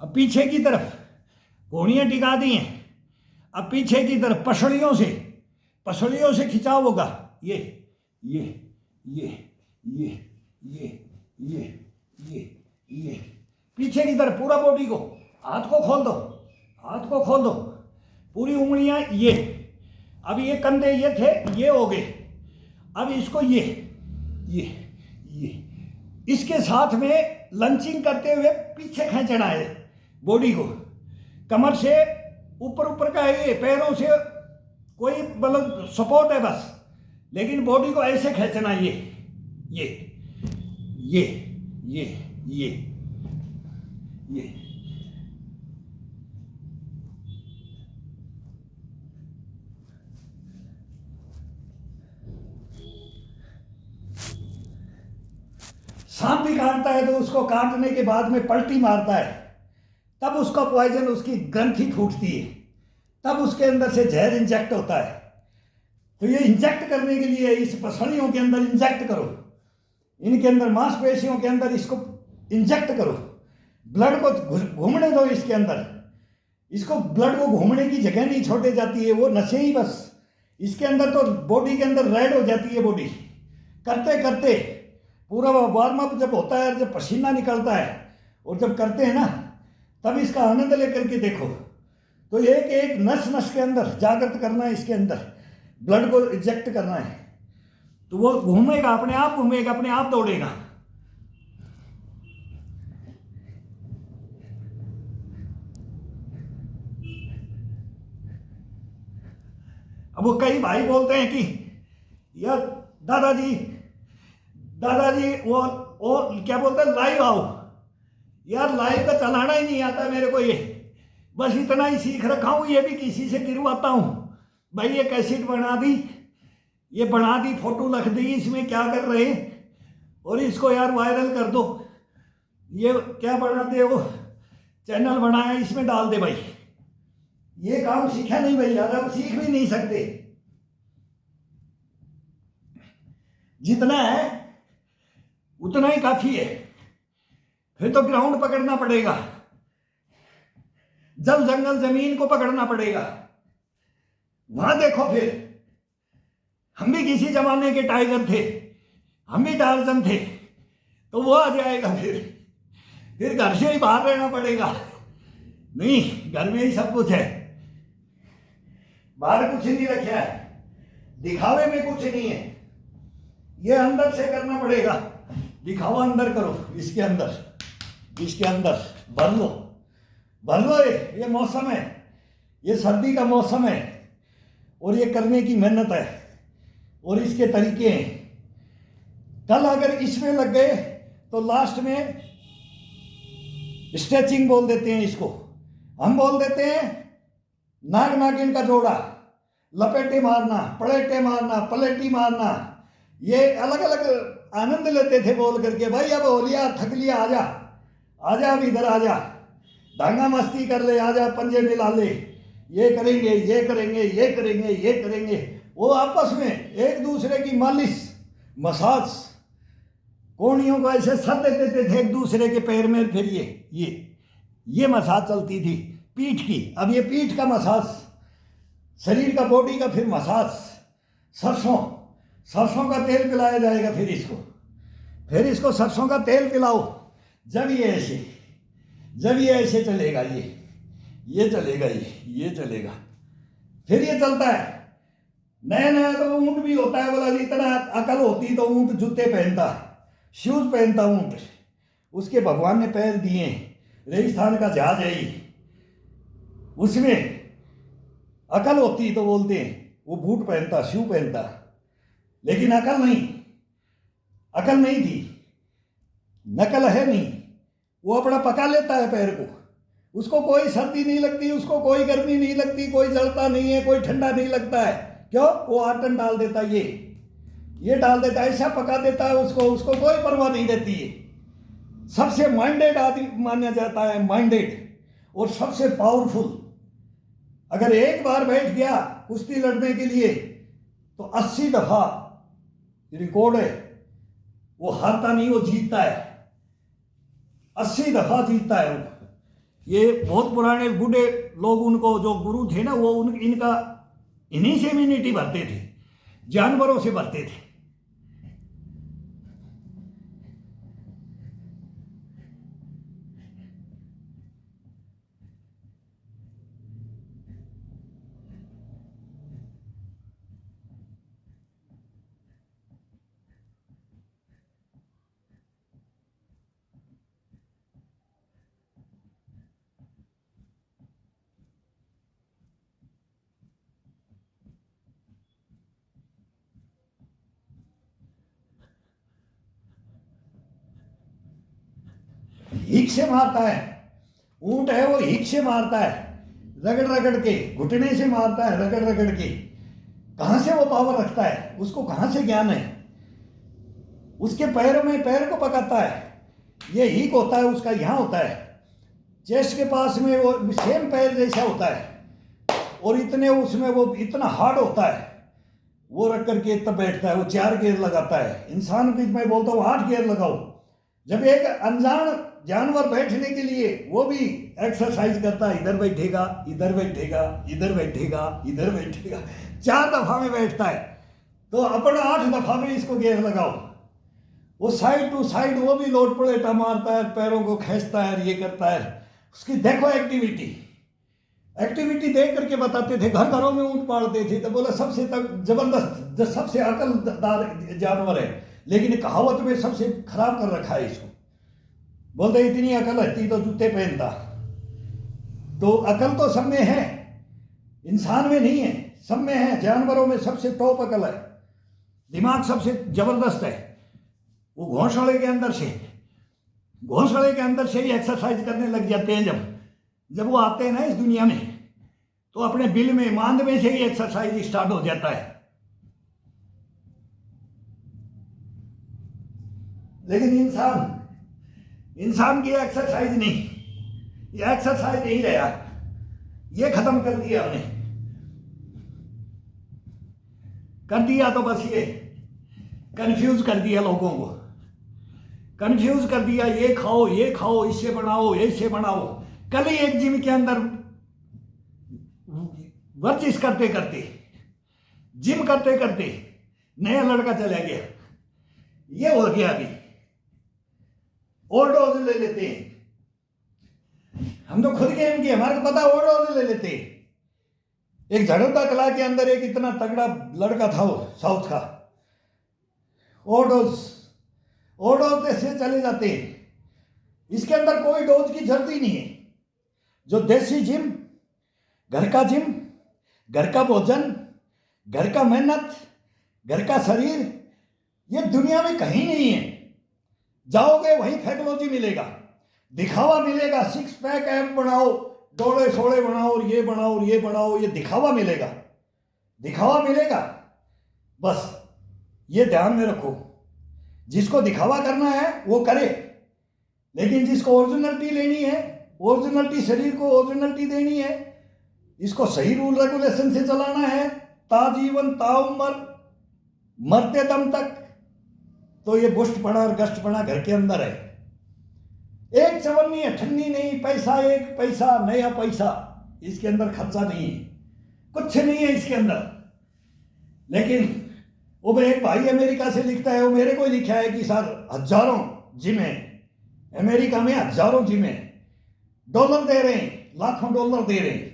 अब पीछे की तरफ घोड़ियाँ टिका दी हैं। अब पीछे की तरफ पसलियों से खिंचाव होगा। ये ये ये ये ये ये ये ये पीछे की तरफ पूरा बॉडी को, हाथ को खोल दो, पूरी उंगलियां ये। अब ये कंधे ये थे, ये हो गए। अब इसको ये इसके साथ में लंचिंग करते हुए पीछे खींचना है बॉडी को। कमर से ऊपर का है, ये पैरों से कोई मतलब सपोर्ट है बस, लेकिन बॉडी को ऐसे खींचना। ये सांप भी काटता है तो उसको काटने के बाद में पलटी मारता है, तब उसका पॉइजन, उसकी ग्रंथि फूटती है, तब उसके अंदर से जहर इंजेक्ट होता है। तो ये इंजेक्ट करने के लिए इस पसलियों के अंदर इंजेक्ट करो, इनके अंदर मांसपेशियों के अंदर इसको इंजेक्ट करो, ब्लड को घूमने दो इसके अंदर। इसको ब्लड को घूमने की जगह नहीं छोड़े जाती है, वो नशे ही बस इसके अंदर तो बॉडी के अंदर रेड हो जाती है बॉडी। करते करते पूरा वार्म अप जब होता है, जब पसीना निकलता है और जब करते हैं ना, तब इसका आनंद लेकर के देखो। तो एक एक नस के अंदर जागृत करना है, इसके अंदर ब्लड को इंजेक्ट करना है, तो वो घूमेगा, अपने आप दौड़ेगा। अब वो कई भाई बोलते हैं कि यार दादाजी वो क्या बोलते हैं, लाइव आओ। यार लाइव का चलाना ही नहीं आता मेरे को, ये बस इतना ही सीख रखा हूँ। ये भी किसी से गिरवाता हूँ, भाई ये कैसेट बना दी, फोटो रख दी, इसमें क्या कर रहे हैं, और इसको यार वायरल कर दो। ये क्या बनाते हो, चैनल बनाया, इसमें डाल दे भाई। ये काम सीखा नहीं भाई यार, अब सीख भी नहीं सकते। जितना है उतना ही काफी है, फिर तो ग्राउंड पकड़ना पड़ेगा, जल जंगल जमीन को पकड़ना पड़ेगा। वहां देखो, फिर हम भी किसी जमाने के टाइगर थे, हम भी टार्जन थे, तो वो आ जाएगा। फिर घर से ही बाहर रहना पड़ेगा। नहीं, घर में ही सब कुछ है, बाहर कुछ नहीं रखा है, दिखावे में कुछ नहीं है। ये अंदर से करना पड़ेगा, दिखावा अंदर करो, इसके अंदर भर लो। ये मौसम है, ये सर्दी का मौसम है, और ये करने की मेहनत है, और इसके तरीके हैं। कल अगर इसमें लग गए तो लास्ट में स्ट्रेचिंग बोल देते हैं इसको, हम बोल देते हैं नाग नागिन का जोड़ा, लपेटे मारना, पलटी मारना। ये अलग अलग आनंद लेते थे बोल करके, भाई अब हो लिया, थक लिया, आजा अब इधर आजा, दांगा मस्ती कर ले, आजा पंजे मिला ले, ये करेंगे। वो आपस में एक दूसरे की मसाज, कोहनियों को ऐसे सर दे देते थे एक दूसरे के पैर में। फिर ये मसाज चलती थी पीठ की। अब ये पीठ का मसाज, शरीर का, बॉडी का फिर मसाज। सरसों का तेल पिलाया जाएगा फिर इसको सरसों का तेल पिलाओ। जब ये ऐसे चलेगा, ये चलेगा, फिर ये चलता है। नया तो ऊंट भी होता है, बोला जी इतना अकल होती तो ऊंट जूते पहनता, शूज पहनता ऊंट। उसके भगवान ने पैर दिए, रेगिस्तान का जहाज है ही, उसमें अकल होती तो बोलते हैं वो बूट पहनता, शू पहनता, लेकिन अकल नहीं थी, नकल है नहीं। वो अपना पका लेता है पैर को, उसको कोई सर्दी नहीं लगती, उसको कोई गर्मी नहीं लगती, कोई जलता नहीं है, कोई ठंडा नहीं लगता है। क्यों? वो आटन डाल देता है, ये डाल देता है, ऐसा पका देता है उसको कोई परवाह नहीं रहती है। सबसे माइंडेड आदमी माना जाता है, माइंडेड और सबसे पावरफुल। अगर एक बार बैठ गया कुश्ती लड़ने के लिए तो 80 दफा रिकॉर्ड है, वो हारता नहीं, वो जीतता है, 80 दफा जीतता है वो। ये बहुत पुराने बूढ़े लोग, उनको जो गुरु थे ना, वो इनका इन्हीं से इम्यूनिटी भरते थे, जानवरों से भरते थे। हिक से मारता है, ऊंट है वो हिक से मारता है, रगड़ रगड़ के, घुटने से मारता है, रगड़ रगड़ के। कहां से वो पावर रखता है, उसको कहां से ज्ञान है? उसके पैरों में पैर को पकाता है, ये हिक होता है उसका, यहां होता है चेस्ट के पास में, वो सेम पैर जैसा होता है, और इतने उसमें वो इतना हार्ड होता है, वो रख करके तब बैठता है। वो 4 गियर लगाता है। इंसान भी मैं बोलता हूँ 8 गियर लगाओ। जब एक अनजान जानवर बैठने के लिए वो भी एक्सरसाइज करता है, इधर बैठेगा, इधर बैठेगा, इधर बैठेगा, इधर बैठेगा, 4 दफा में बैठता है, तो अपना 8 दफा में इसको गियर लगाओ। वो साइड टू साइड वो भी लोट पलेटा मारता है, पैरों को खींचता है, ये करता है। उसकी देखो एक्टिविटी देख करके बताते थे। घर घरों में ऊंट पालते थे तो बोला सबसे जबरदस्त, सबसे अकलदार जानवर है, लेकिन कहावत में सबसे खराब कर रखा है इसको। बोलते इतनी अकल रहती तो जूते पहनता। तो अकल तो सब में है, इंसान में नहीं है, सब में है। जानवरों में सबसे टॉप अकल है, दिमाग सबसे जबरदस्त है। वो घोंसले के अंदर से ही एक्सरसाइज करने लग जाते हैं। जब वो आते हैं ना इस दुनिया में, तो अपने बिल में, मांद में से ही एक्सरसाइज स्टार्ट हो जाता है। लेकिन इंसान की एक्सरसाइज नहीं, ये एक्सरसाइज नहीं रहा, ये खत्म कर दिया हमने। कर दिया तो बस ये कंफ्यूज कर दिया लोगों को, कंफ्यूज कर दिया। ये खाओ, इससे बनाओ। कल ही एक जिम के अंदर वर्जिश करते जिम करते नया लड़का चला गया। ये हो गया अभी, ओवरडोज ले लेते हैं हम तो खुद गेम की, हमारे को पता है, ओवरडोज ले लेते हैं। एक झड़ता कला के अंदर एक इतना तगड़ा लड़का था, वो साउथ का, ओवरडोज से चले जाते हैं। इसके अंदर कोई डोज की जरूरत ही नहीं है। जो देसी जिम, घर का जिम, घर का भोजन, घर का मेहनत, घर का शरीर, ये दुनिया में कहीं नहीं है। जाओगे वहीं टेक्नोलॉजी मिलेगा, दिखावा मिलेगा, 6 पैक ऐप बनाओ, डोले सोड़े बनाओ, और ये बनाओ, ये दिखावा मिलेगा। बस ये ध्यान में रखो, जिसको दिखावा करना है वो करे, लेकिन जिसको ओरिजिनलिटी लेनी है, ओरिजिनलिटी, शरीर को ओरिजिनलिटी देनी है, इसको सही रूल रेगुलेशन से चलाना है, ताजीवन ताउम्र, मरते दम तक, तो ये बुष्टपना और गष्टपना घर के अंदर है। एक चवन्नी अठन्नी नहीं, पैसा, एक पैसा, नया पैसा इसके अंदर खर्चा नहीं है, कुछ नहीं है इसके अंदर। लेकिन वो एक भाई अमेरिका से लिखता है, वो मेरे को लिखा है कि सर हजारों जिम है अमेरिका में, हजारों जिम है, डॉलर दे रहे हैं, लाखों डॉलर दे रहे हैं,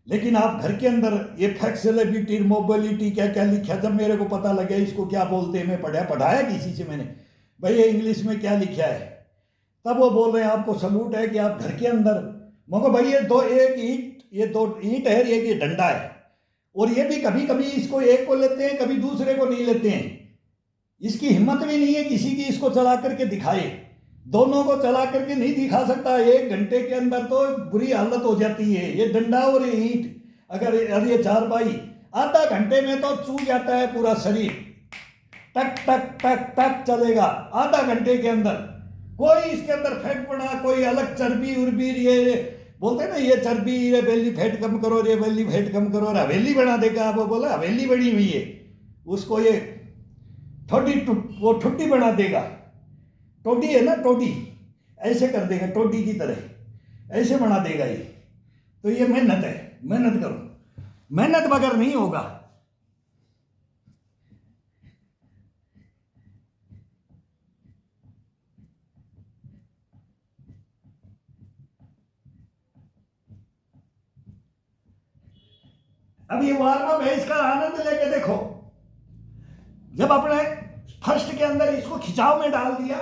लेकिन आप घर के अंदर ये फ्लेक्सिबिलिटी, मोबिलिटी, क्या क्या लिखा। जब मेरे को पता लगा इसको क्या बोलते हैं, मैं पढ़ाया किसी से मैंने, भाई ये इंग्लिश में क्या लिखा है, तब वो बोल रहे हैं आपको सलूट है कि आप घर के अंदर, मगर भाई ये दो ईंट है, एक ये डंडा है, और ये भी कभी कभी इसको एक को लेते हैं, कभी दूसरे को नहीं लेते हैं। इसकी हिम्मत भी नहीं है किसी की इसको चला करके दिखाए, दोनों को चला करके नहीं दिखा सकता। 1 घंटे के अंदर तो बुरी हालत हो जाती है। ये डंडा और ये ईंट, अगर ये चारपाई, आधा घंटे में तो चूक जाता है पूरा शरीर, टक टक टक टक चलेगा आधा घंटे के अंदर। कोई इसके अंदर फैट पड़ा, कोई अलग चर्बी उर्बी, ये बोलते हैं ना, ये चर्बी, ये बेली फैट कम करो, ये बेली फैट कम करो, और हवेली बना देगा। वो बोला हवेली बनी हुई है, उसको ये वो ठुड्डी बना देगा, टोडी है ना, टोडी ऐसे कर देगा, टोडी की तरह। ऐसे बना देगा ये। तो ये मेहनत है, मेहनत करो, मेहनत बगैर नहीं होगा। अब ये वार्म अप है, इसका आनंद लेके देखो। जब अपने फर्स्ट के अंदर इसको खिंचाव में डाल दिया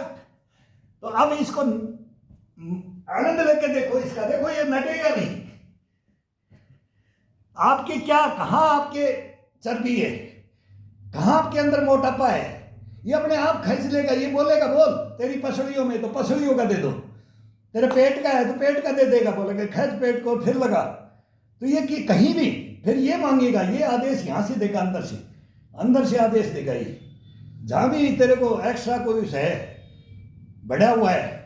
तो अब इसको आनंद लेके देखो इसका। देखो ये नटेगा नहीं। आपके क्या, कहां आपके चर्बी है, कहां आपके अंदर मोटापा है, ये अपने आप खींच लेगा। ये बोलेगा बोल, तेरी पसलियों में तो पसलियों का दे दो, तेरे पेट का है तो पेट का दे देगा, बोलेगा खींच पेट को फिर लगा। तो ये कि कहीं भी फिर ये मांगेगा, ये आदेश यहां से देगा, अंदर से आदेश देगा। ये जहां भी तेरे को एक्स्ट्रा कोई है बढ़ा हुआ है,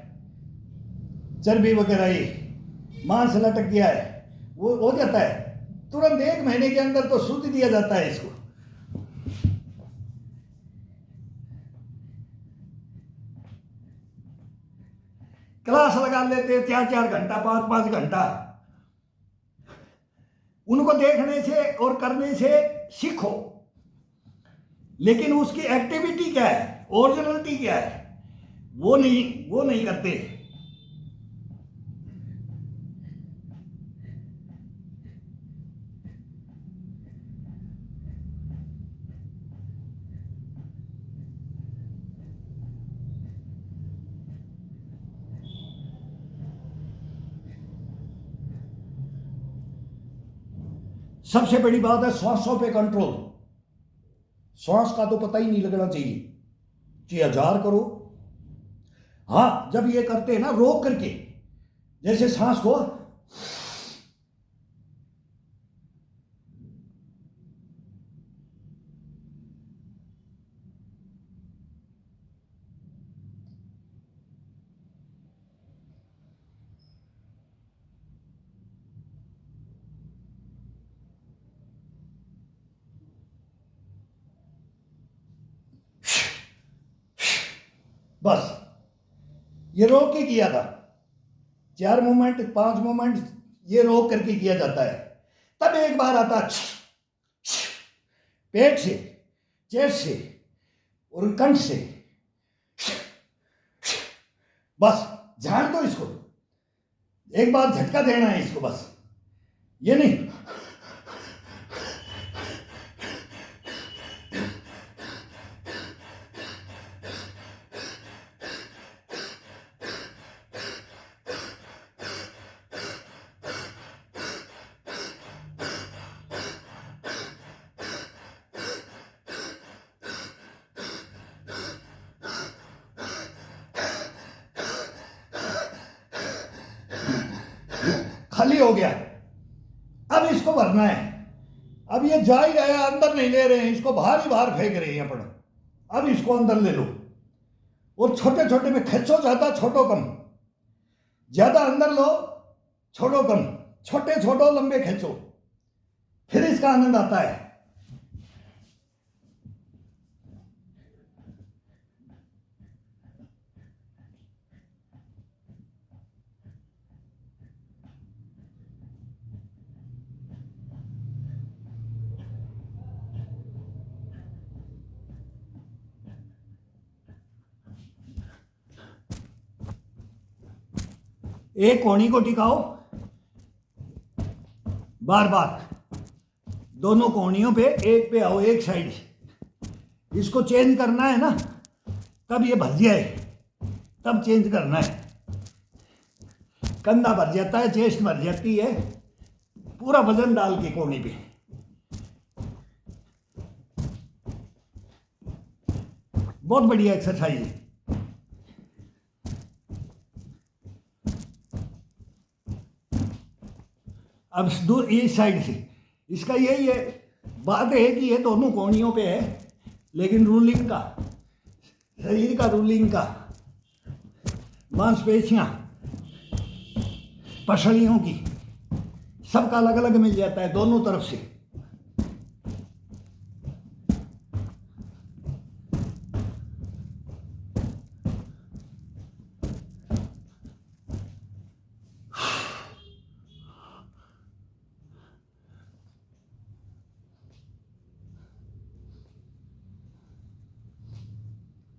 चर्बी वगैरह, ये मांस लटक गया है, वो हो जाता है तुरंत 1 महीने के अंदर तो सूद दिया जाता है इसको। क्लास लगा लेते 4-4 घंटा, 5-5 घंटा। उनको देखने से और करने से सीखो, लेकिन उसकी एक्टिविटी क्या है, ओरिजिनलिटी क्या है, वो नहीं करते। सबसे बड़ी बात है श्वासों पे कंट्रोल। श्वास का तो पता ही नहीं लगना चाहिए, चाहे 1000 करो। हाँ, जब ये करते हैं ना रोक करके, जैसे सांस को बस ये रोक के किया था, 4 मोमेंट 5 मोमेंट ये रोक करके किया जाता है। तब एक बार आता पेट से, चेस्ट से और कंठ से, बस झाड़ दो इसको, एक बार झटका देना है इसको, बस ये नहीं। खाली हो गया, अब इसको भरना है। अब ये जा ही गया, अंदर नहीं ले रहे हैं इसको, बाहर ही बाहर फेंक रहे हैं अपन। अब इसको अंदर ले लो और छोटे छोटे में खींचो, ज्यादा छोटो कम, ज्यादा अंदर लो छोड़ो कम, छोटे छोटो लंबे खींचो, फिर इसका आनंद आता है। एक कोहनी को टिकाओ, बार बार दोनों कोहनियों पे, एक पे आओ, एक साइड। इसको चेंज करना है ना, तब ये भर जाए, तब चेंज करना है। कंधा भर जाता है, चेस्ट भर जाती है, पूरा वजन डाल के कोहनी पे। बहुत बढ़िया एक्सरसाइज है। अब इस साइड से इसका यही है, बात है कि ये दोनों कोहनियों पे है, लेकिन रूलिंग का, शरीर का रूलिंग का, मांसपेशियां, पसलियों की, सबका अलग अलग मिल जाता है दोनों तरफ से।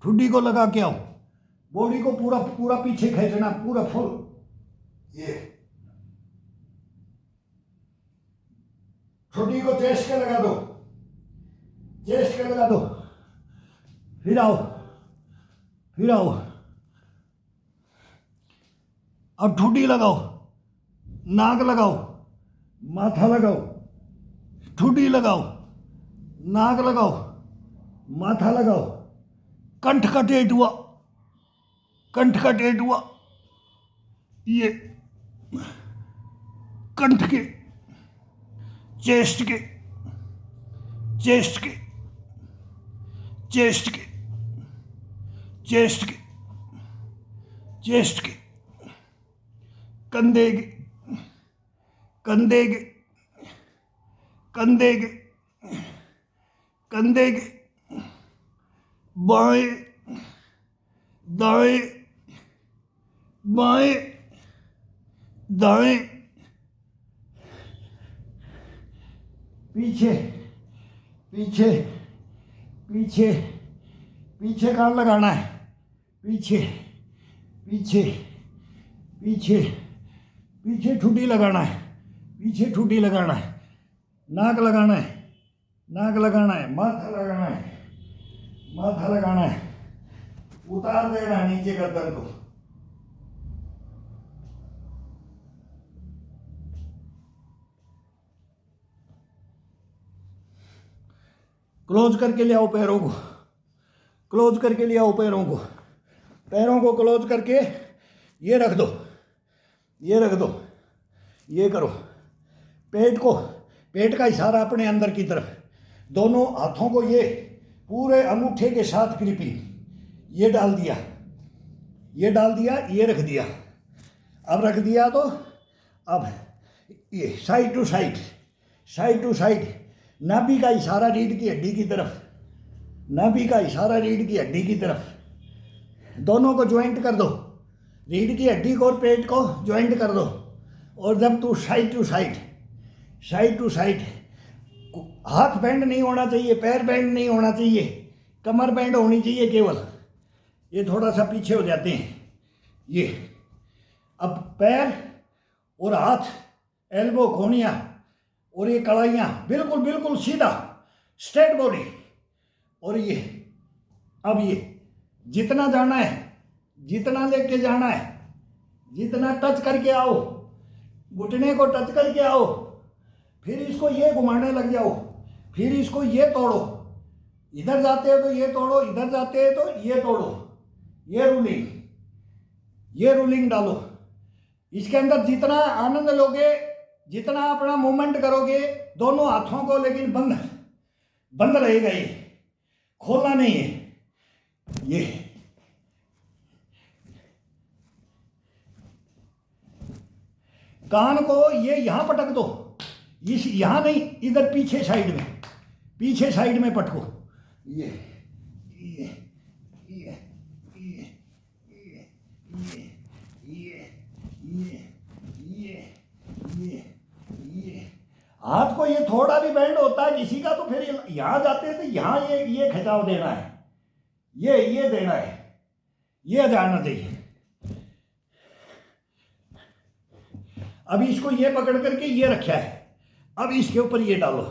ठुड्डी को लगा के आओ, बॉडी को पूरा पूरा पीछे खींचना, पूरा फुल। ये ठुड्डी को चेस्ट के लगा दो, चेस्ट के लगा दो, फिर आओ, फिर आओ। अब ठुड्डी लगाओ, नाक लगाओ, माथा लगाओ, ठुड्डी लगाओ, नाक लगाओ, माथा लगाओ। कंठ का टेट हुआ, कंठ का टेट हुआ, ये कंठ के, चेस्ट के, चेस्ट के, चेस्ट के, चेस्ट के, चेस्ट के, कंधे के, कंधे के, कंधे के, कंधे के, बाएं दाएं, बाएं दाएं, पीछे पीछे पीछे, पीछे कान लगाना है, पीछे पीछे पीछे, पीछे ठुड्डी लगाना है, पीछे ठुड्डी लगाना है, नाक लगाना है, नाक लगाना है, माथा लगाना है, माथा लगाना है, उतार देना है नीचे गर्दन को। क्लोज करके ले आओ पैरों को, क्लोज करके ले आओ पैरों को, पैरों को क्लोज करके ये रख दो, ये रख दो, ये करो। पेट को, पेट का इशारा अपने अंदर की तरफ, दोनों हाथों को ये पूरे अंगूठे के साथ ग्रिपिंग, ये डाल दिया, ये डाल दिया, ये रख दिया। अब रख दिया तो अब ये side to side, side to side, नाभि का इशारा रीढ़ की हड्डी की तरफ, नाभि का इशारा रीढ़ की हड्डी की तरफ। दोनों को ज्वाइंट कर दो, रीढ़ की हड्डी को और पेट को ज्वाइंट कर दो। और जब तू side to side, side to side, हाथ बैंड नहीं होना चाहिए, पैर बैंड नहीं होना चाहिए, कमर बैंड होनी चाहिए केवल। ये थोड़ा सा पीछे हो जाते हैं ये। अब पैर और हाथ, एल्बो, कोहनियाँ और ये कलाइयाँ बिल्कुल बिल्कुल सीधा, स्ट्रेट बॉडी। और ये अब ये जितना जाना है, जितना लेके जाना है, जितना टच करके आओ, घुटने को टच करके आओ, फिर इसको ये घुमाने लग जाओ, फिर इसको ये तोड़ो, इधर जाते हैं तो ये तोड़ो, इधर जाते हैं तो ये तोड़ो, ये रूलिंग, ये रूलिंग डालो। इसके अंदर जितना आनंद लोगे, जितना अपना मूवमेंट करोगे दोनों हाथों को, लेकिन बंद बंद रहेगा, ये खोलना नहीं है। ये कान को ये यहां पटक दो, इस यहां नहीं, इधर पीछे साइड में, पीछे साइड में पटको। ये ये ये ये ये ये ये ये ये ये हाथ को ये थोड़ा भी बैंड होता है किसी का तो फिर यहां जाते हैं तो यहां ये खिंचाव देना है, ये देना है, ये जाना चाहिए। अब इसको ये पकड़ करके ये रखा है, अब इसके ऊपर ये डालो,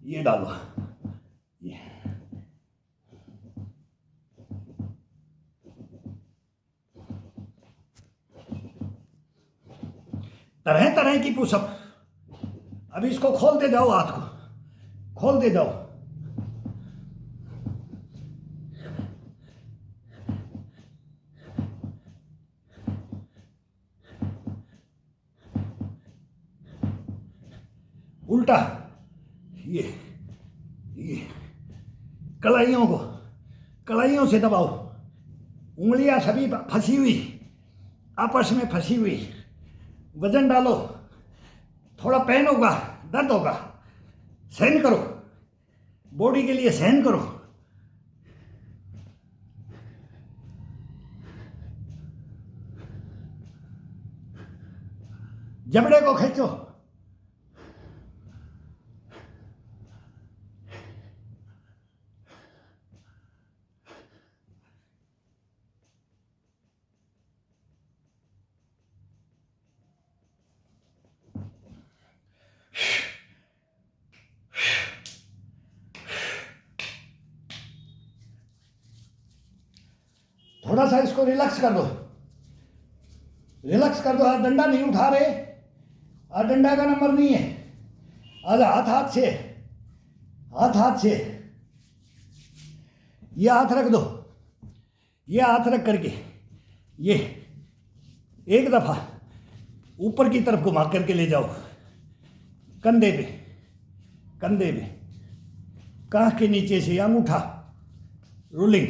ये डालो, ये तरह तरह की पुशअप। अब इसको खोलते जाओ, हाथ को खोलते जाओ। उल्टा ये कलाइयों को, कलाइयों से दबाओ, उंगलियां सभी फंसी हुई, आपस में फंसी हुई। वजन डालो, थोड़ा पेन होगा, दर्द होगा, सहन करो, बॉडी के लिए सहन करो। जबड़े को खींचो, थोड़ा सा इसको रिलैक्स कर दो, रिलैक्स कर दो। आज डंडा नहीं उठा रहे, आज डंडा का नंबर नहीं है। आज हाथ हाथ से, हाथ हाथ से ये हाथ रख दो, ये हाथ रख करके ये एक दफा ऊपर की तरफ घुमा करके ले जाओ, कंधे पे, कंधे पे, कांख के नीचे से अंगूठा रोलिंग,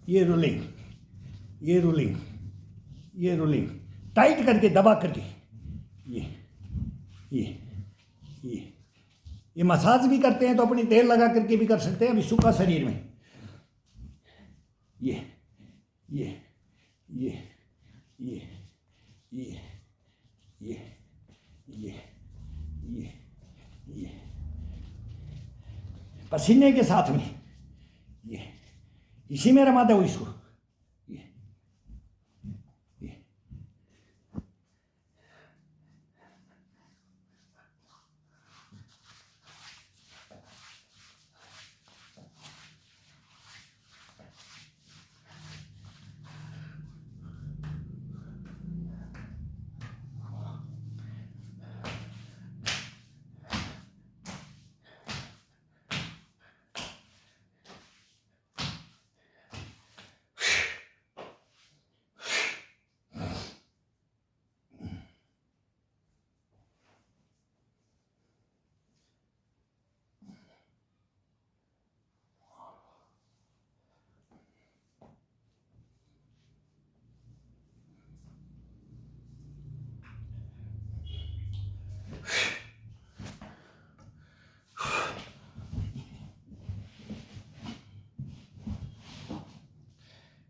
ये रोलिंग, ये रोलिंग, ये रोलिंग, टाइट करके दबा करके ये ये ये ये मसाज भी करते हैं तो अपनी तेल लगा करके भी कर सकते हैं, अभी सूखा शरीर में। ये ये ये ये ये ये ये ये ये पसीने के साथ में ये इसी में रमा दो इसको।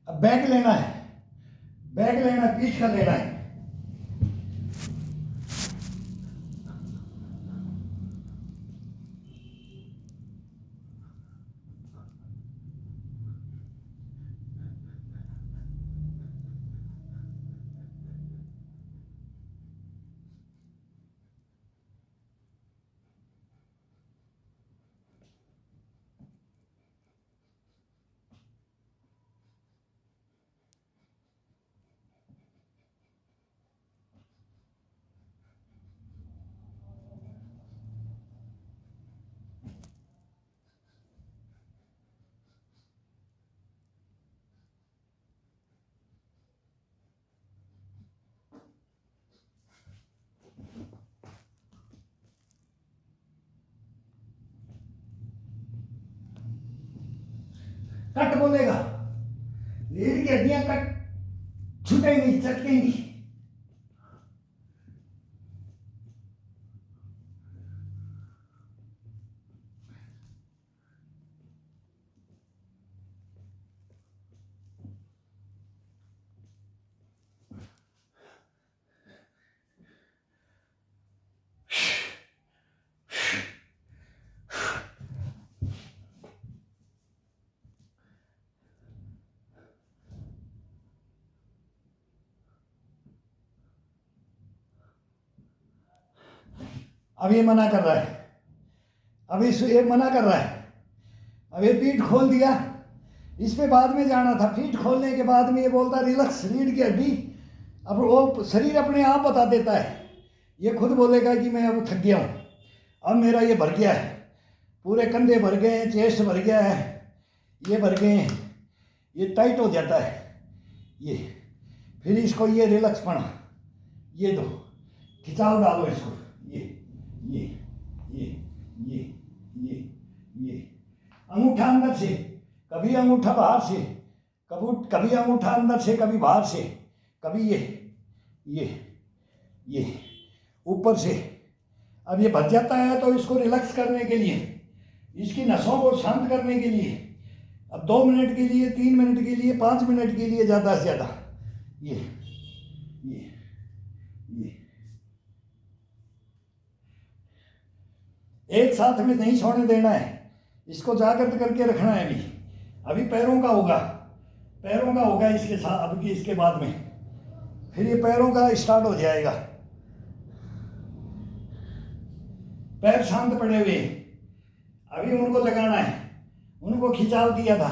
अब बैक लेना है, बैक लेना है, पीछ का लेना है। कट बोलेगा, रीढ़ की हड्डियां कट छूटेंगी, चटकेंगी। अब ये मना कर रहा है, अब ये मना कर रहा है। अब ये पीठ खोल दिया, इस पे बाद में जाना था। पीठ खोलने के बाद में ये बोलता रिलैक्स, रीढ़ की हड्डी। अब वो शरीर अपने आप बता देता है, ये खुद बोलेगा कि मैं अब थक गया हूँ, अब मेरा ये भर गया है, पूरे कंधे भर गए हैं, चेस्ट भर गया है, ये भर गए हैं, ये टाइट हो जाता है ये। फिर इसको ये रिलैक्स पना, ये दो, खिंचाव डालो इसको, ये ये ये ये ये ये अंगूठा अंदर से, कभी अंगूठा बाहर से, कभी अंगूठा अंदर से, कभी बाहर से, कभी ये ऊपर से। अब ये भर जाता है तो इसको रिलैक्स करने के लिए, इसकी नसों को शांत करने के लिए अब 2 मिनट के लिए, 3 मिनट के लिए, 5 मिनट के लिए, ज़्यादा से ज़्यादा ये एक साथ में नहीं छोड़ने देना है, इसको जागृत करके रखना है। अभी पैरों का होगा, पैरों का होगा इसके साथ, अब की इसके बाद में फिर ये पैरों का स्टार्ट हो जाएगा। पैर शांत पड़े हुए, अभी उनको जगाना है, उनको खिंचाव दिया था,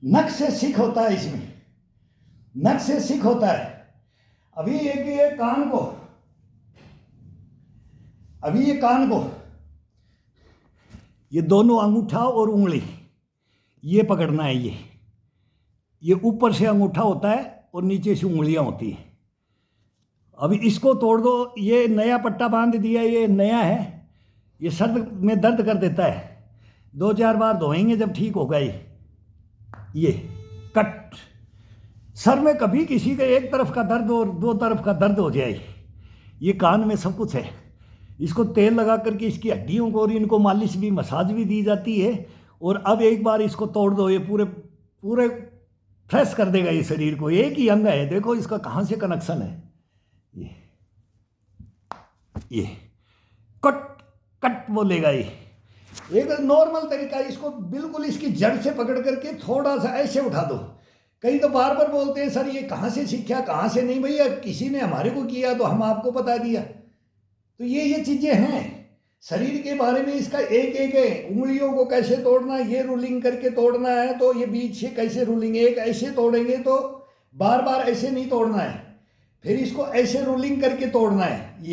नख से सिख होता है, इसमें नख से सिख होता है। अभी एक ये कान को, अभी ये कान को, ये दोनों अंगूठा और उंगली ये पकड़ना है। ये ऊपर से अंगूठा होता है और नीचे से उंगलियां होती है। अभी इसको तोड़ दो। ये नया पट्टा बांध दिया, ये नया है, ये सर में दर्द कर देता है। 2-4 बार धोएंगे जब ठीक होगा। ये कट। सर में कभी किसी का एक तरफ का दर्द और 2 तरफ का दर्द हो जाए, ये कान में सब कुछ है। इसको तेल लगा करके इसकी हड्डियों को और इनको मालिश भी, मसाज भी दी जाती है। और अब एक बार इसको तोड़ दो, ये पूरे पूरे फ्रेश कर देगा ये शरीर को। एक ही अंग है, देखो इसका कहाँ से कनेक्शन है। ये कट कट बोलेगा। ये एक नॉर्मल तरीका, इसको बिल्कुल इसकी जड़ से पकड़ करके थोड़ा सा ऐसे उठा दो। कई तो बार बार बोलते हैं सर ये कहाँ से सीखा, कहाँ से नहीं। भैया किसी ने हमारे को किया तो हम आपको बता दिया। तो ये चीजें हैं शरीर के बारे में। इसका एक एक है, उंगलियों को कैसे तोड़ना, ये रूलिंग करके तोड़ना है तो ये बीच से कैसे रूलिंग, एक ऐसे तोड़ेंगे तो बार बार ऐसे नहीं तोड़ना है, फिर इसको ऐसे रूलिंग करके तोड़ना है।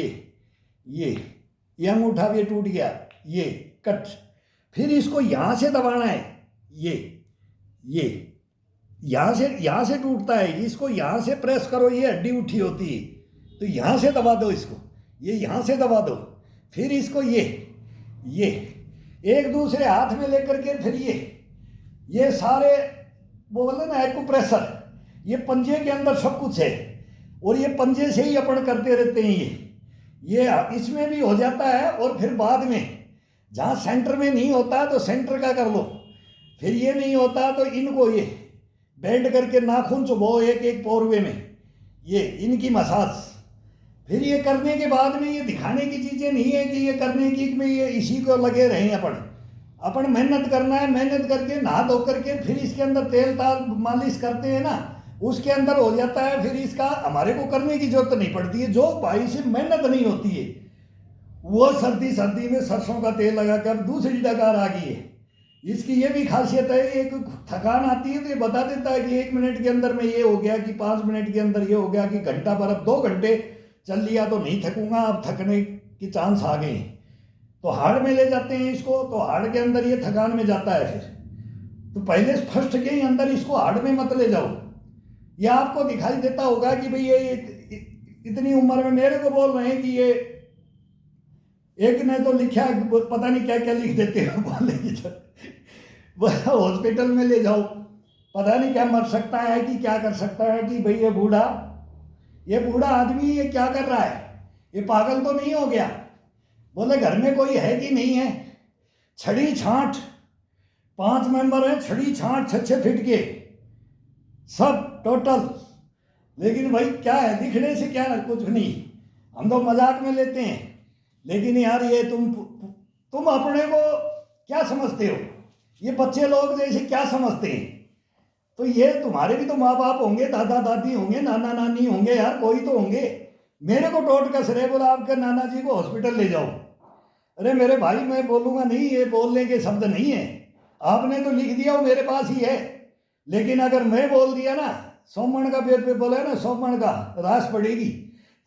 ये अंगूठा भी टूट गया, ये कट। फिर इसको यहाँ से दबाना है। ये यहाँ से टूटता है, इसको यहाँ से प्रेस करो, ये हड्डी उठी होती है तो यहाँ से दबा दो इसको, ये यहाँ से दबा दो। फिर इसको ये एक दूसरे हाथ में लेकर के फिर ये सारे बोलते ना एक्यूप्रेशर, ये पंजे के अंदर सब कुछ है और ये पंजे से ही अपन करते रहते हैं। ये इसमें भी हो जाता है। और फिर बाद में जहाँ सेंटर में नहीं होता तो सेंटर का कर लो, फिर ये नहीं होता तो इनको ये बेंड करके नाखून चुभो एक एक पोरवे में, ये इनकी मसाज। फिर ये करने के बाद में ये दिखाने की चीज़ें नहीं है कि ये करने की में ये इसी को लगे रहें। अपन मेहनत करना है, मेहनत करके नहा धो करके फिर इसके अंदर तेल ताल मालिश करते हैं ना, उसके अंदर हो जाता है। फिर इसका हमारे को करने की जरूरत नहीं पड़ती है। जो भाई से मेहनत नहीं होती है वो सर्दी में सरसों का तेल लगाकर दूसरी डकार आ गई है। इसकी ये भी खासियत है, एक थकान आती है तो ये बता देता है कि 1 मिनट के अंदर में ये हो गया, कि 5 मिनट के अंदर ये हो गया, कि घंटा भर, अब 2 घंटे चल लिया तो नहीं थकूंगा, अब थकने के चांस आ गए तो हार्ड में ले जाते हैं इसको। तो हार्ड के अंदर ये थकान में जाता है। फिर तो पहले फर्स्ट के ही अंदर इसको हार्ड में मत ले जाओ। ये आपको दिखाई देता होगा कि भाई ये इतनी उम्र में मेरे को बोल रहे हैं कि ये एक ने तो लिखा, पता नहीं क्या क्या लिख देते हैं, बोले हॉस्पिटल में ले जाओ, पता नहीं क्या मर सकता है कि क्या कर सकता है, कि भाई ये बूढ़ा आदमी ये क्या कर रहा है, ये पागल तो नहीं हो गया। बोले घर में कोई है कि नहीं है। छड़ी छांट 5 मेंबर हैं, छड़ी छांट 6-6 फीट के सब टोटल। लेकिन भाई क्या है, दिखने से क्या कुछ नहीं, हम तो मजाक में लेते हैं। लेकिन यार ये तुम अपने को क्या समझते हो, ये बच्चे लोग जैसे क्या समझते हैं। तो ये तुम्हारे भी तो माँ बाप होंगे, दादा दादी होंगे, नाना नानी होंगे, यार कोई तो होंगे। मेरे को टोट कस रहे, बोला आपके नाना जी को हॉस्पिटल ले जाओ। अरे मेरे भाई मैं बोलूँगा नहीं, ये बोलने के शब्द नहीं है। आपने तो लिख दिया वो मेरे पास ही है, लेकिन अगर मैं बोल दिया ना, सोमण का पेट पे बोला ना, सोमण का रास पड़ेगी,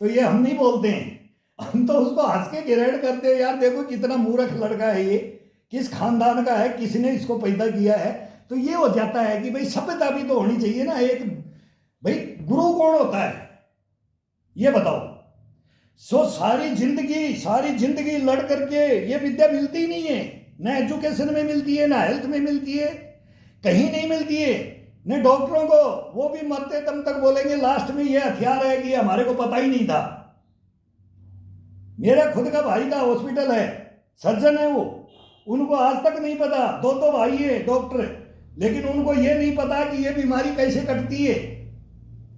तो ये हम नहीं बोलते हैं। हम तो उसको हंस के गिरेड करते हैं, यार देखो कितना मूर्ख लड़का है ये, किस खानदान का है, किसने इसको पैदा किया है। तो ये हो जाता है कि भाई सभ्यता भी तो होनी चाहिए ना। एक भाई गुरु कौन होता है ये बताओ। सारी जिंदगी लड़ करके ये विद्या मिलती ही नहीं है, ना एजुकेशन में मिलती है, ना हेल्थ में मिलती है, कहीं नहीं मिलती है। न डॉक्टरों को, वो भी मरते दम तक बोलेंगे लास्ट में ये हथियार है कि हमारे को पता ही नहीं था। मेरा खुद का भाई का हॉस्पिटल है, सर्जन है वो, उनको आज तक नहीं पता। 2 भाई है डॉक्टर, लेकिन उनको ये नहीं पता कि ये बीमारी कैसे कटती है।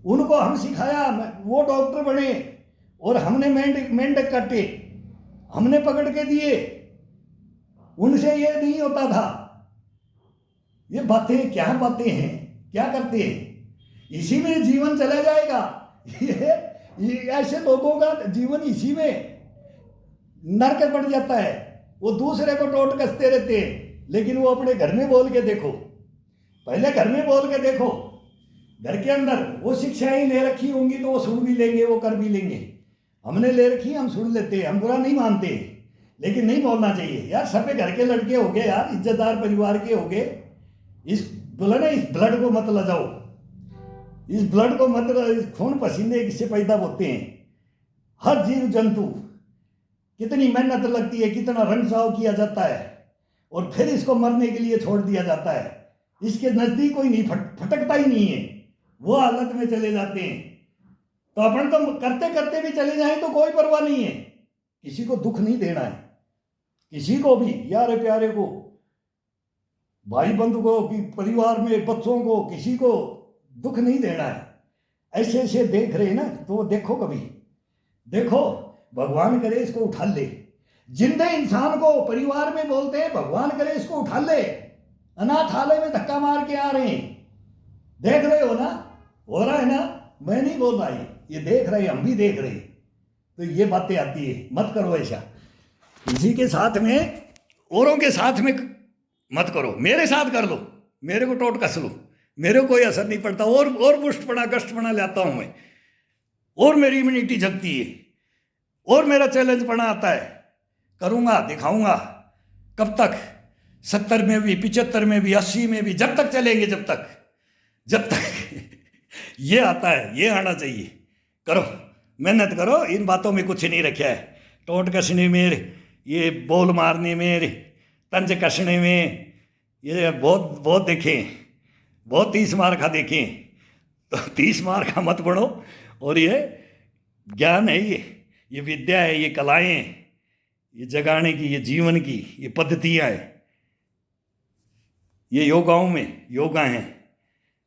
उनको हम सिखाया, वो डॉक्टर बने और हमने मेंढक काटे, हमने पकड़ के दिए, उनसे ये नहीं होता था। ये बातें क्या बातें हैं, क्या करते हैं, इसी में जीवन चला जाएगा। ये ऐसे लोगों का जीवन इसी में नरक बढ़ जाता है। वो दूसरे को टोट कसते रहते हैं, लेकिन वो अपने घर में बोल के देखो, पहले घर में बोल के देखो, घर के अंदर वो शिक्षाएं ले रखी होंगी तो वो सुन भी लेंगे, वो कर भी लेंगे। हमने ले रखी है, हम सुन लेते हैं, हम बुरा नहीं मानते, लेकिन नहीं बोलना चाहिए यार। सभी घर के लड़के हो गए यार, इज्जतदार परिवार के हो गए, इस बोला ना, इस ब्लड को मत लजाओ, इस ब्लड को मत, इस खून पसीने से पैदा होते हैं हर जीव जंतु, कितनी मेहनत लगती है, कितना रंगसाव किया जाता है, और फिर इसको मरने के लिए छोड़ दिया जाता है। इसके नजदीक कोई नहीं फटकता ही नहीं है, वो हालत में चले जाते हैं। तो अपन तो करते करते भी चले जाएं तो कोई परवाह नहीं है, किसी को दुख नहीं देना है, किसी को भी, यार प्यारे को, भाई बंधु को, कि परिवार में बच्चों को, किसी को दुख नहीं देना है। ऐसे ऐसे देख रहे ना, तो देखो, कभी देखो, भगवान करे इसको उठा ले। जिंदे इंसान को परिवार में बोलते हैं भगवान करे इसको उठा ले, अनाथालय में धक्का मार के आ रहे हैं, देख रहे हो ना, हो रहा है ना, मैं नहीं बोल रहा, ये देख रहे, हम भी देख रहे। तो ये बातें आती है, मत करो ऐसा, किसी के साथ में, औरों के साथ में मत करो, मेरे साथ कर लो, मेरे को टोट कस लो, मेरे को कोई असर नहीं पड़ता, और पुष्टपना कष्टपना लाता हूं मैं, और मेरी इम्यूनिटी जगती है, और मेरा चैलेंज पना आता है, करूंगा, दिखाऊंगा। कब तक? 70 में भी, 75 में भी, 80 में भी, जब तक चलेंगे, जब तक ये आता है, ये आना चाहिए। करो, मेहनत करो, इन बातों में कुछ नहीं रखा है, टोट कसने में, ये बोल मारने में, तंज कसने में, ये बहुत देखें, बहुत 30 मार खा देखें, तो 30 मार खा मत पढ़ो। और ये ज्ञान है, ये विद्या है, ये कलाएं हैं, ये जगाने की, ये जीवन की, ये पद्धतियाँ हैं, ये योगाओं में योगा हैं,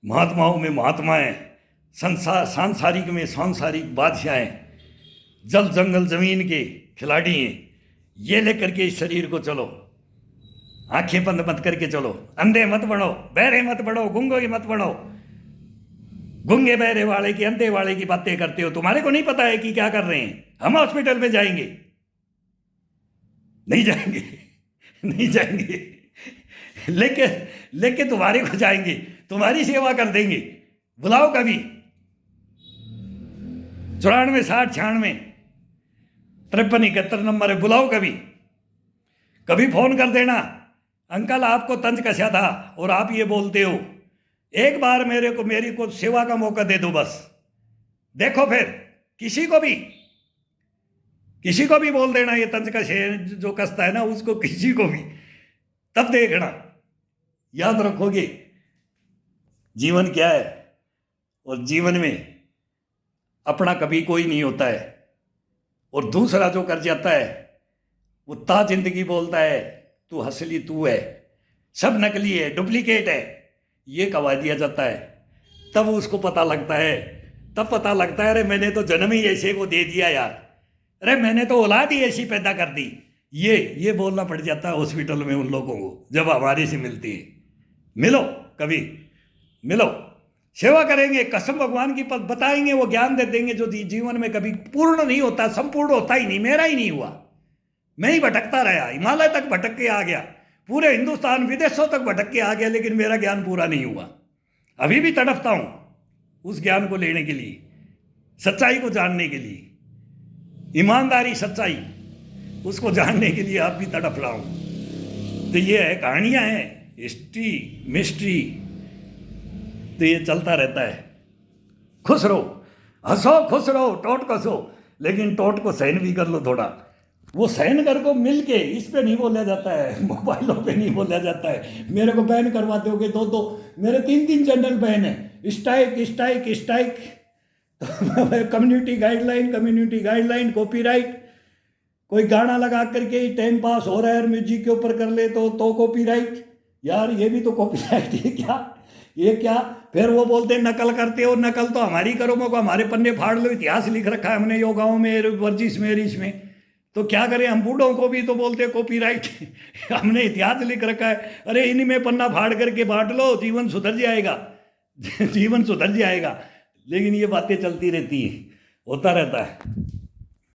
महात्माओं में महात्मा हैं, सांसारिक में सांसारिक बादशाह हैं, जल जंगल जमीन के खिलाड़ी हैं। ये लेकर के इस शरीर को चलो, आंखें बंद मत करके चलो, अंधे मत बनो, बहरे मत बनो, गूंगे मत बनो। गूंगे बहरे वाले की, अंधे वाले की बातें करते हो, तुम्हारे को नहीं पता है कि क्या कर रहे हैं। हम हॉस्पिटल में जाएंगे? नहीं जाएंगे, नहीं जाएंगे, लेके तुम्हारे को जाएंगे, तुम्हारी सेवा कर देंगे। बुलाओ कभी, 94 60 96 53 71 नंबर है, बुलाओ कभी फोन कर देना, अंकल आपको तंज कसा था और आप ये बोलते हो, एक बार मेरी को सेवा का मौका दे दो बस। देखो फिर किसी को भी बोल देना, ये तंज का शेर जो कसता है ना, उसको किसी को भी, तब देखना, याद रखोगे जीवन क्या है। और जीवन में अपना कभी कोई नहीं होता है, और दूसरा जो कर जाता है वो ता जिंदगी बोलता है तू असली तू है, सब नकली है, डुप्लीकेट है, ये कवा दिया जाता है। तब उसको पता लगता है, अरे मैंने तो जन्म ही ऐसे को दे दिया यार, अरे मैंने तो औलाद ही ऐसी पैदा कर दी। ये बोलना पड़ जाता है हॉस्पिटल में उन लोगों को, जब हमारे से मिलती है। मिलो कभी, मिलो, सेवा करेंगे, कसम भगवान की बताएंगे, वो ज्ञान दे देंगे जो जीवन में कभी पूर्ण नहीं होता, संपूर्ण होता ही नहीं। मेरा ही नहीं हुआ, मैं ही भटकता रहा, हिमालय तक भटक के आ गया, पूरे हिंदुस्तान विदेशों तक भटक के आ गया, लेकिन मेरा ज्ञान पूरा नहीं हुआ। अभी भी तड़पता हूं उस ज्ञान को लेने के लिए, सच्चाई को जानने के लिए, ईमानदारी सच्चाई उसको जानने के लिए आप भी तड़प रहा हूं। तो ये है, कहानियां हैं, हिस्ट्री मिस्ट्री, तो ये चलता रहता है। खुश रहो, हंसो, खुश रहो, टोट कसो, लेकिन टोट को सहन भी कर लो थोड़ा। वो सहन कर को मिल के, इस पे नहीं बोला जाता है, मोबाइलों पे नहीं बोला जाता है। मेरे को बैन करवा दोगे तो मेरे 3 चैनल बैन है, स्ट्राइक, कम्युनिटी गाइडलाइन, कॉपीराइट। कोई गाना लगा करके टाइम पास हो रहा है और म्यूजिक के ऊपर कर ले तो कॉपीराइट। यार ये भी तो कॉपीराइट है क्या? ये क्या? फिर वो बोलते हैं नकल करते हो, नकल तो हमारी करो, को हमारे पन्ने फाड़ लो, इतिहास लिख रखा है हमने योगाओं में, वर्जिश में, रिश में, तो क्या करें हम? बूढ़ों को भी तो बोलते हैं कॉपीराइट हमने इतिहास लिख रखा है। अरे इनमें पन्ना फाड़ करके बांट लो, जीवन सुधर जाएगा जीवन सुधर जाएगा। लेकिन ये बातें चलती रहती हैं, होता रहता है।